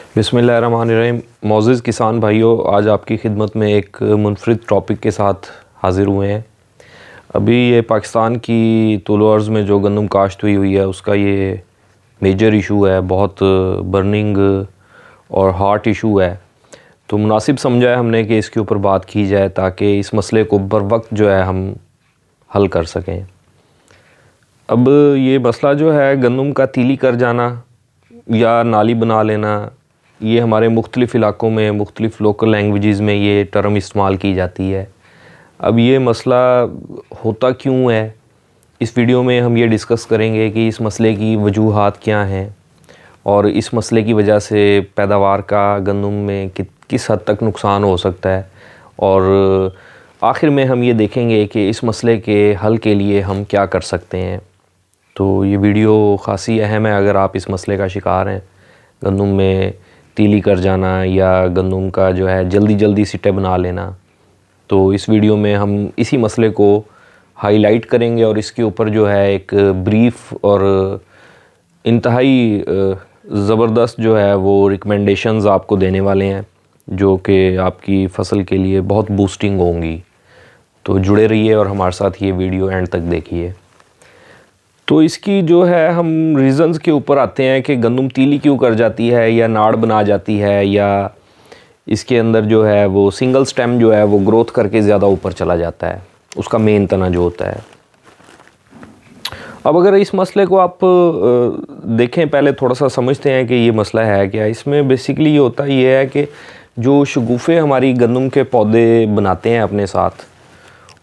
बिस्मिल्लाहिर्रहमानिर्रहीम। मौज़ूज़ किसान भाइयों, आज आपकी खिदमत में एक मुनफरिद टॉपिक के साथ हाज़िर हुए हैं। अभी ये पाकिस्तान की तुलो अर्ज़ में जो गंदम काश्त हुई है उसका ये मेजर इशू है, बहुत बर्निंग और हॉट इशू है। तो मुनासिब समझा है हमने कि इसके ऊपर बात की जाए ताकि इस मसले को बर वक्त जो है हम हल कर सकें। अब ये मसला जो है गंदम का तीली कर जाना या नाली बना लेना, ये हमारे मुख्तलिफ़ इलाक़ों में मुख्तलिफ़ लोकल लैंग्वेजेस में ये टर्म इस्तेमाल की जाती है। अब ये मसला होता क्यों है, इस वीडियो में हम ये डिस्कस करेंगे कि इस मसले की वजूहात क्या हैं और इस मसले की वजह से पैदावार का गंदम में किस हद तक नुकसान हो सकता है, और आखिर में हम ये देखेंगे कि इस मसले के हल के लिए हम क्या कर सकते हैं। तो ये वीडियो ख़ासी अहम है अगर आप इस मसले का शिकार हैं, गंदम में तीली कर जाना या गंदम का जो है जल्दी जल्दी सिट्टे बना लेना। तो इस वीडियो में हम इसी मसले को हाईलाइट करेंगे और इसके ऊपर जो है एक ब्रीफ और इंतहाई ज़बरदस्त जो है वो रिकमेंडेशंस आपको देने वाले हैं, जो कि आपकी फ़सल के लिए बहुत बूस्टिंग होंगी। तो जुड़े रहिए और हमारे साथ ये वीडियो एंड तक देखिए। तो इसकी जो है हम रीज़न्स के ऊपर आते हैं कि गंदम तीली क्यों कर जाती है या नाड़ बना जाती है, या इसके अंदर जो है वो सिंगल स्टेम जो है वो ग्रोथ करके ज़्यादा ऊपर चला जाता है, उसका मेन तना जो होता है। अब अगर इस मसले को आप देखें, पहले थोड़ा सा समझते हैं कि ये मसला है क्या। इसमें बेसिकली ये होता ये है कि जो शगुफ़े हमारी गंदम के पौधे बनाते हैं अपने साथ,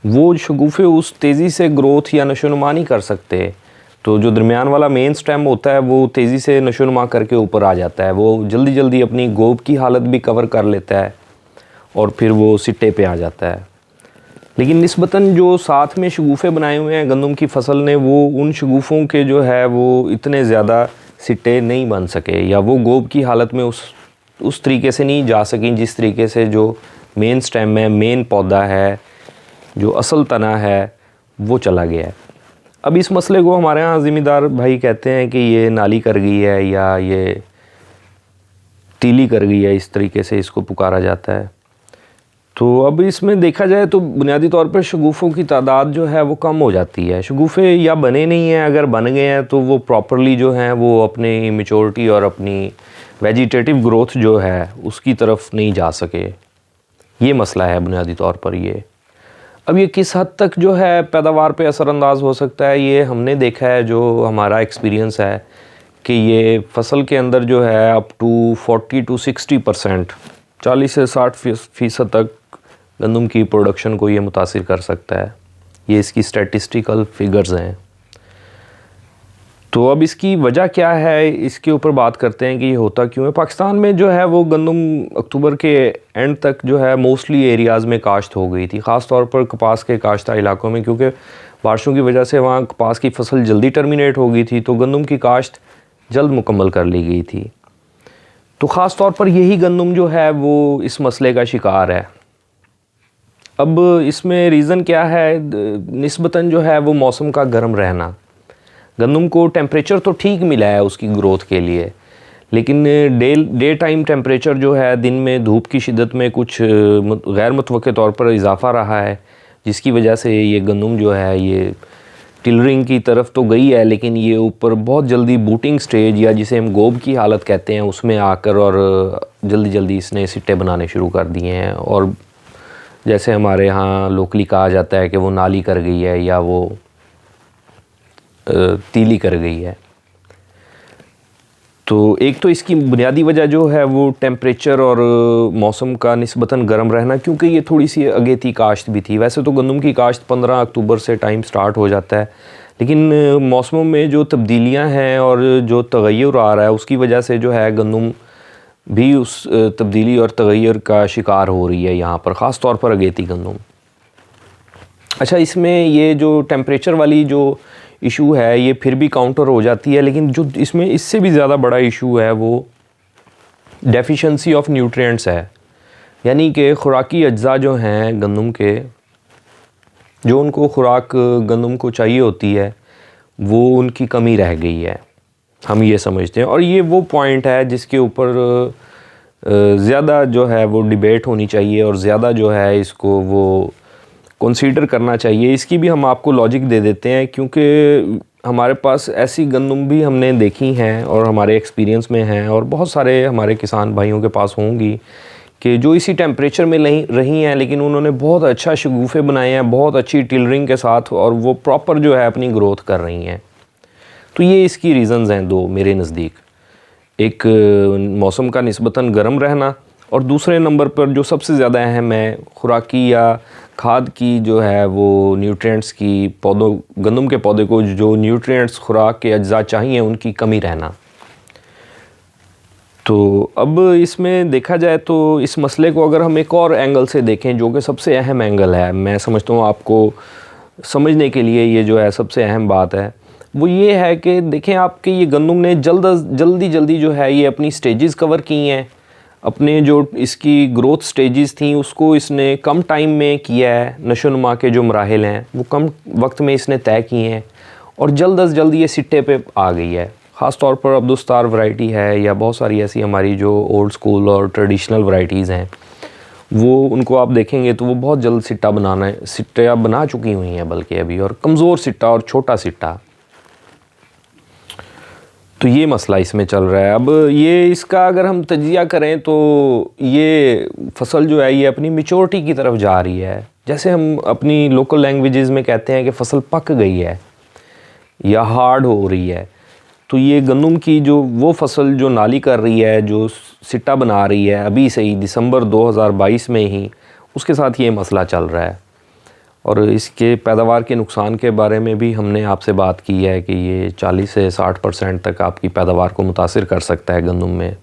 वो शगुफ़े उस तेज़ी से ग्रोथ या नशोनुमा नहीं कर सकते। तो जो दरमियान वाला मेन स्टेम होता है वो तेज़ी से नशोनुमा करके ऊपर आ जाता है, वो जल्दी जल्दी अपनी गोब की हालत भी कवर कर लेता है और फिर वो सिट्टे पे आ जाता है। लेकिन निस्बतन जो साथ में शगुफ़े बनाए हुए हैं गंदम की फसल ने, वो उन शगुफ़ों के जो है वो इतने ज़्यादा सिट्टे नहीं बन सके, या वो गोब की हालत में उस तरीके से नहीं जा सकें जिस तरीके से जो मेन स्टेम है, मेन पौधा है, जो असल तना है, वो चला गया है। अब इस मसले को हमारे यहाँ ज़िम्मेदार भाई कहते हैं कि ये नाली कर गई है या ये तीली कर गई है, इस तरीके से इसको पुकारा जाता है। तो अब इसमें देखा जाए तो बुनियादी तौर पर शगुफ़ों की तादाद जो है वो कम हो जाती है। शगुफ़े या बने नहीं हैं, अगर बन गए हैं तो वो प्रॉपरली जो हैं वो अपनी मैच्योरिटी और अपनी वेजिटेटिव ग्रोथ जो है उसकी तरफ नहीं जा सके। ये मसला है बुनियादी तौर पर ये। अब ये किस हद तक जो है पैदावार पे असरअंदाज हो सकता है, ये हमने देखा है, जो हमारा एक्सपीरियंस है कि ये फ़सल के अंदर जो है अप टू 40 to 60%, 40 से 60% तक गंदम की प्रोडक्शन को ये मुतासिर कर सकता है। ये इसकी स्टैटिस्टिकल फिगर्स हैं। तो अब इसकी वजह क्या है, इसके ऊपर बात करते हैं कि ये होता क्यों है। पाकिस्तान में जो है वो गंदम अक्टूबर के एंड तक जो है मोस्टली एरियाज़ में काश्त हो गई थी, ख़ास तौर पर कपास के काश्ता इलाकों में, क्योंकि बारिशों की वजह से वहाँ कपास की फसल जल्दी टर्मिनेट हो गई थी, तो गंदम की काश्त जल्द मुकम्मल कर ली गई थी। तो ख़ास तौर पर यही गंदम जो है वो इस मसले का शिकार है। अब इसमें रीज़न क्या है, निस्बतन जो है वो मौसम का गर्म रहना। गंदम को टेम्परेचर तो ठीक मिला है उसकी ग्रोथ के लिए, लेकिन डे टाइम टेम्परेचर जो है, दिन में धूप की शिद्दत में कुछ गैर मुतवक्के तौर पर इजाफ़ा रहा है, जिसकी वजह से ये गंदम जो है ये टिलरिंग की तरफ तो गई है, लेकिन ये ऊपर बहुत जल्दी बूटिंग स्टेज या जिसे हम गोब की हालत कहते हैं उसमें आकर और जल्दी जल्दी इसने सिट्टे बनाने शुरू कर दिए हैं, और जैसे हमारे यहाँ लोकली कहा जाता है कि वो नाली कर गई है या वो तीली कर गई है। तो एक तो इसकी बुनियादी वजह जो है वो टेम्परेचर और मौसम का निस्बतन गर्म रहना, क्योंकि ये थोड़ी सी अगेती काश्त भी थी। वैसे तो गंदम की काश्त 15 अक्टूबर से टाइम स्टार्ट हो जाता है, लेकिन मौसमों में जो तब्दीलियां हैं और जो तगय्युर आ रहा है उसकी वजह से जो है गंदम भी उस तब्दीली और तगय्युर का शिकार हो रही है यहाँ पर, ख़ास तौर पर अगेती गंदम। अच्छा, इसमें ये जो टेम्परेचर वाली जो इशू है ये फिर भी काउंटर हो जाती है, लेकिन जो इसमें इससे भी ज़्यादा बड़ा इशू है वो डेफिशिएंसी ऑफ न्यूट्रिएंट्स है। यानी कि खुराकी अज्जा जो हैं गंदम के, जो उनको खुराक गंदम को चाहिए होती है, वो उनकी कमी रह गई है, हम ये समझते हैं। और ये वो पॉइंट है जिसके ऊपर ज़्यादा जो है वो डिबेट होनी चाहिए और ज़्यादा जो है इसको वो कंसीडर करना चाहिए। इसकी भी हम आपको लॉजिक दे देते हैं, क्योंकि हमारे पास ऐसी गंदम भी हमने देखी हैं और हमारे एक्सपीरियंस में हैं, और बहुत सारे हमारे किसान भाइयों के पास होंगी कि जो इसी टेम्परेचर में रही हैं, लेकिन उन्होंने बहुत अच्छा शगुफ़े बनाए हैं बहुत अच्छी टिलरिंग के साथ, और वो प्रॉपर जो है अपनी ग्रोथ कर रही हैं। तो ये इसकी रीज़न्स हैं दो मेरे नज़दीक। एक मौसम का निस्बतन गर्म रहना, और दूसरे नंबर पर जो सबसे ज़्यादा अहम है, खुराकी या खाद की जो है वो न्यूट्रिएंट्स की गंदम के पौधे को जो न्यूट्रिएंट्स खुराक के अज्जा चाहिए उनकी कमी रहना। तो अब इसमें देखा जाए तो इस मसले को अगर हम एक और एंगल से देखें, जो कि सबसे अहम एंगल है, मैं समझता हूँ आपको समझने के लिए ये जो है सबसे अहम बात है, वो ये है कि देखें आपके ये गंदम ने जल्दी जो है ये अपनी स्टेजेस कवर की हैं। अपने जो इसकी ग्रोथ स्टेजेस थी उसको इसने कम टाइम में किया है, नशोनुमा के जो मराहिल हैं वो कम वक्त में इसने तय किए हैं, और जल्द ये सिट्टे पे आ गई है। ख़ास तौर पर अब्दुस्तार वैरायटी है या बहुत सारी ऐसी हमारी जो ओल्ड स्कूल और ट्रेडिशनल वैरायटीज़ हैं, वो उनको आप देखेंगे तो वो बहुत जल्द सिट्टा बना चुकी हुई हैं, बल्कि अभी, और कमज़ोर सिट्टा और छोटा सिट्टा। तो ये मसला इसमें चल रहा है। अब ये इसका अगर हम तजिया करें तो ये फसल जो है ये अपनी मैच्योरिटी की तरफ जा रही है। जैसे हम अपनी लोकल लैंग्वेजेस में कहते हैं कि फसल पक गई है या हार्ड हो रही है, तो ये गंदम की जो वो फसल जो नाली कर रही है, जो सिट्टा बना रही है अभी से ही, दिसंबर 2022 में ही उसके साथ ये मसला चल रहा है। और इसके पैदावार के नुकसान के बारे में भी हमने आपसे बात की है कि ये 40 से 60% तक आपकी पैदावार को मुतासिर कर सकता है गंदम में।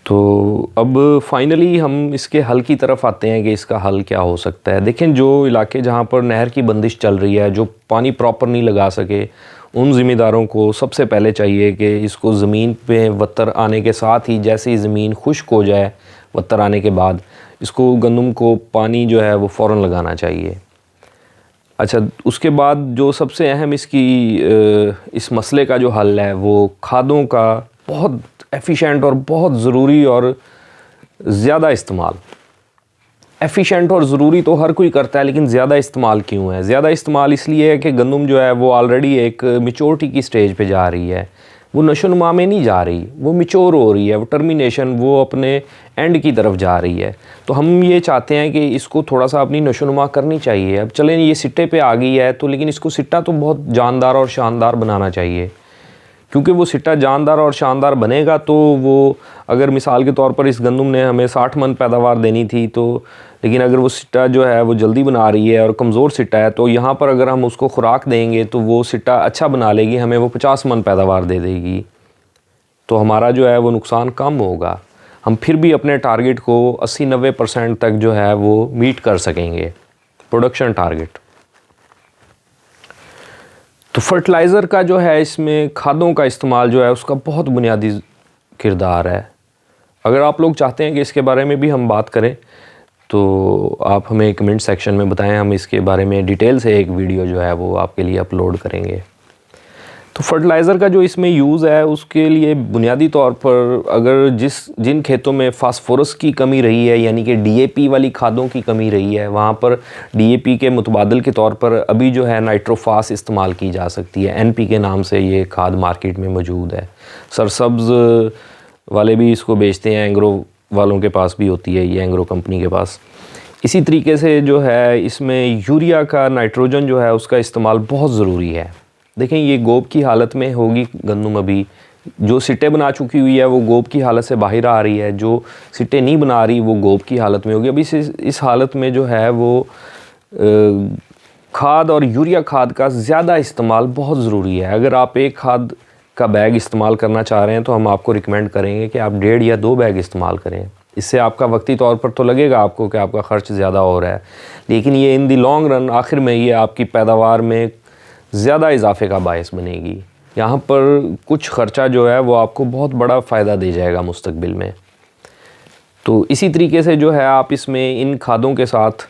तो अब फाइनली हम इसके हल की तरफ आते हैं कि इसका हल क्या हो सकता है। देखें, जो इलाके जहाँ पर नहर की बंदिश चल रही है, जो पानी प्रॉपर नहीं लगा सके, उन ज़िम्मेदारों को सबसे पहले चाहिए कि इसको ज़मीन पे वत्तर आने के साथ ही, जैसे ही ज़मीन खुश्क हो जाए वत्तर आने के बाद, इसको गंदम को पानी जो है वो फ़ौरन लगाना चाहिए। अच्छा, उसके बाद जो सबसे अहम इस मसले का जो हल है वो खादों का बहुत एफिशिएंट और बहुत ज़रूरी और ज़्यादा इस्तेमाल। एफिशिएंट और ज़रूरी तो हर कोई करता है, लेकिन ज़्यादा इस्तेमाल क्यों है? ज़्यादा इस्तेमाल इसलिए है कि गंदम जो है वो ऑलरेडी एक मैच्योरिटी की स्टेज पे जा रही है, वो नशोनुमा में नहीं जा रही, वो मैच्योर हो रही है, वो टर्मिनेशन, वो अपने एंड की तरफ जा रही है। तो हम ये चाहते हैं कि इसको थोड़ा सा अपनी नशोनुमा करनी चाहिए। अब चलें, ये सिट्टे पे आ गई है तो, लेकिन इसको सिट्टा तो बहुत जानदार और शानदार बनाना चाहिए, क्योंकि वो सिट्टा जानदार और शानदार बनेगा तो वो, अगर मिसाल के तौर पर इस गंदम ने हमें 60 मन पैदावार देनी थी, तो लेकिन अगर वो सिट्टा जो है वो जल्दी बना रही है और कमज़ोर सिट्टा है, तो यहाँ पर अगर हम उसको खुराक देंगे तो वो सिट्टा अच्छा बना लेगी, हमें वो 50 मन पैदावार दे देगी। तो हमारा जो है वो नुकसान कम होगा, हम फिर भी अपने टारगेट को 80-90% तक जो है वो मीट कर सकेंगे, प्रोडक्शन टारगेट। तो फर्टिलाइज़र का जो है, इसमें खादों का इस्तेमाल जो है उसका बहुत बुनियादी किरदार है। अगर आप लोग चाहते हैं कि इसके बारे में भी हम बात करें तो आप हमें कमेंट सेक्शन में बताएं, हम इसके बारे में डिटेल से एक वीडियो जो है वो आपके लिए अपलोड करेंगे। तो फर्टिलाइज़र का जो इसमें यूज़ है उसके लिए बुनियादी तौर पर, अगर जिन खेतों में फास्फोरस की कमी रही है, यानी कि डीएपी वाली खादों की कमी रही है, वहाँ पर डीएपी के मुतबादल के तौर पर अभी जो है नाइट्रोफास इस्तेमाल की जा सकती है। एनपी के नाम से ये खाद मार्केट में मौजूद है। सरसब्ज़ वाले भी इसको बेचते हैं, एंग्रो वालों के पास भी होती है ये, एंग्रो कंपनी के पास। इसी तरीके से जो है इसमें यूरिया का, नाइट्रोजन जो है उसका इस्तेमाल बहुत ज़रूरी है। देखें, ये गोब की हालत में होगी गंदम, अभी जो सिट्टे बना चुकी हुई है वो गोब की हालत से बाहर आ रही है, जो सिट्टे नहीं बना रही वो गोब की हालत में होगी। अभी इस हालत में जो है वो खाद और यूरिया खाद का ज़्यादा इस्तेमाल बहुत ज़रूरी है। अगर आप एक खाद का बैग इस्तेमाल करना चाह रहे हैं तो हम आपको रिकमेंड करेंगे कि आप 1.5 या 2 बैग इस्तेमाल करें। इससे आपका वक्ती तौर पर तो लगेगा आपको कि आपका ख़र्च ज़्यादा हो रहा है, लेकिन ये इन दी लॉन्ग रन आखिर में ये आपकी पैदावार में ज़्यादा इजाफे का बायस बनेगी। यहाँ पर कुछ ख़र्चा जो है वो आपको बहुत बड़ा फ़ायदा दे जाएगा मुस्तकबिल में। तो इसी तरीके से जो है आप इसमें इन खादों के साथ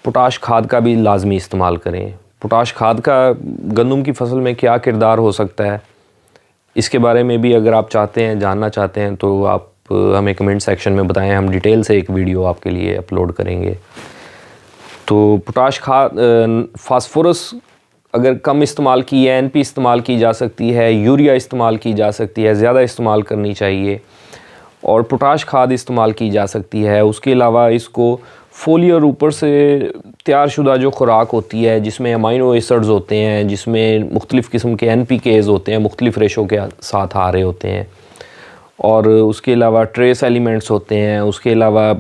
पोटाश खाद का भी लाजमी इस्तेमाल करें। पोटाश खाद का गंदम की फसल में क्या किरदार हो सकता है, इसके बारे में भी अगर आप जानना चाहते हैं तो आप हमें कमेंट सेक्शन में बताएं, हम डिटेल से एक वीडियो आपके लिए अपलोड करेंगे। तो पोटाश खाद, फास्फोरस अगर कम इस्तेमाल की है, NP इस्तेमाल की जा सकती है, यूरिया इस्तेमाल की जा सकती है, ज़्यादा इस्तेमाल करनी चाहिए, और पोटाश खाद इस्तेमाल की जा सकती है। उसके अलावा इसको फोलियर ऊपर से तैयारशुदा जो खुराक होती है जिसमें अमाइनो एसिड्स होते हैं, जिसमें मुख्तलिफ़ किस्म के NPKs होते हैं, मुख्तलिफ़ रेशो के साथ आ रहे होते हैं, और उसके अलावा ट्रेस एलिमेंट्स होते हैं। उसके अलावा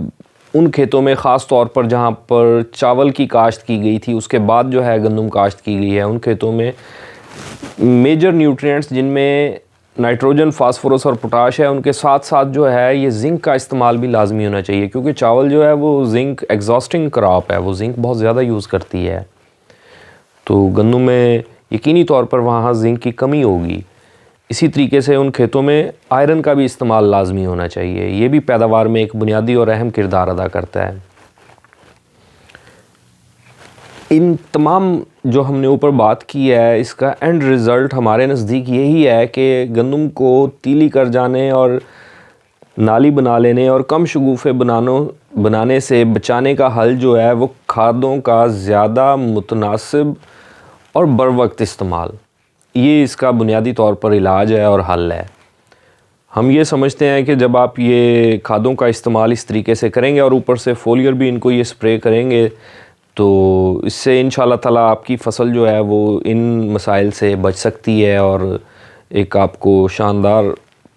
उन खेतों में ख़ास तौर पर जहाँ पर चावल की काश्त की गई थी, उसके बाद जो है गंदम काश्त की गई है, उन खेतों में मेजर न्यूट्रिएंट्स जिनमें नाइट्रोजन, फास्फोरस और पोटाश है, उनके साथ साथ जो है ये जिंक का इस्तेमाल भी लाजमी होना चाहिए, क्योंकि चावल जो है वो जिंक एग्जॉस्टिंग क्रॉप है, वो जिंक बहुत ज़्यादा यूज़ करती है। तो गंदम में यकीनी तौर पर वहाँ जिंक की कमी होगी। इसी तरीके से उन खेतों में आयरन का भी इस्तेमाल लाजमी होना चाहिए, ये भी पैदावार में एक बुनियादी और अहम किरदार अदा करता है। इन तमाम जो हमने ऊपर बात की है, इसका एंड रिज़ल्ट हमारे नज़दीक यही है कि गंदम को तीली कर जाने और नाली बना लेने और कम शगुफ़े बनाने से बचाने का हल जो है वो खादों का ज़्यादा मुतनासिब और बर वक्त इस्तेमाल, ये इसका बुनियादी तौर पर इलाज है और हल है। हम ये समझते हैं कि जब आप ये खादों का इस्तेमाल इस तरीके से करेंगे और ऊपर से फोलियर भी इनको ये स्प्रे करेंगे, तो इससे इंशाल्लाह ताला आपकी फ़सल जो है वो इन मसाइल से बच सकती है और एक आपको शानदार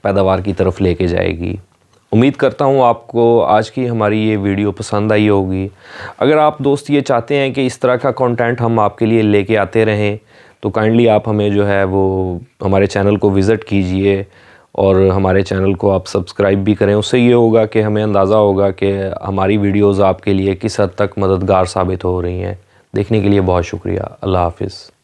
पैदावार की तरफ लेके जाएगी। उम्मीद करता हूँ आपको आज की हमारी ये वीडियो पसंद आई होगी। अगर आप दोस्त ये चाहते हैं कि इस तरह का कंटेंट हम आपके लिए लेके आते रहें, तो काइंडली आप हमें जो है वो हमारे चैनल को विज़िट कीजिए और हमारे चैनल को आप सब्सक्राइब भी करें। उससे ये होगा कि हमें अंदाज़ा होगा कि हमारी वीडियोज़ आपके लिए किस हद तक मददगार साबित हो रही हैं। देखने के लिए बहुत शुक्रिया। अल्लाह हाफ़िज़।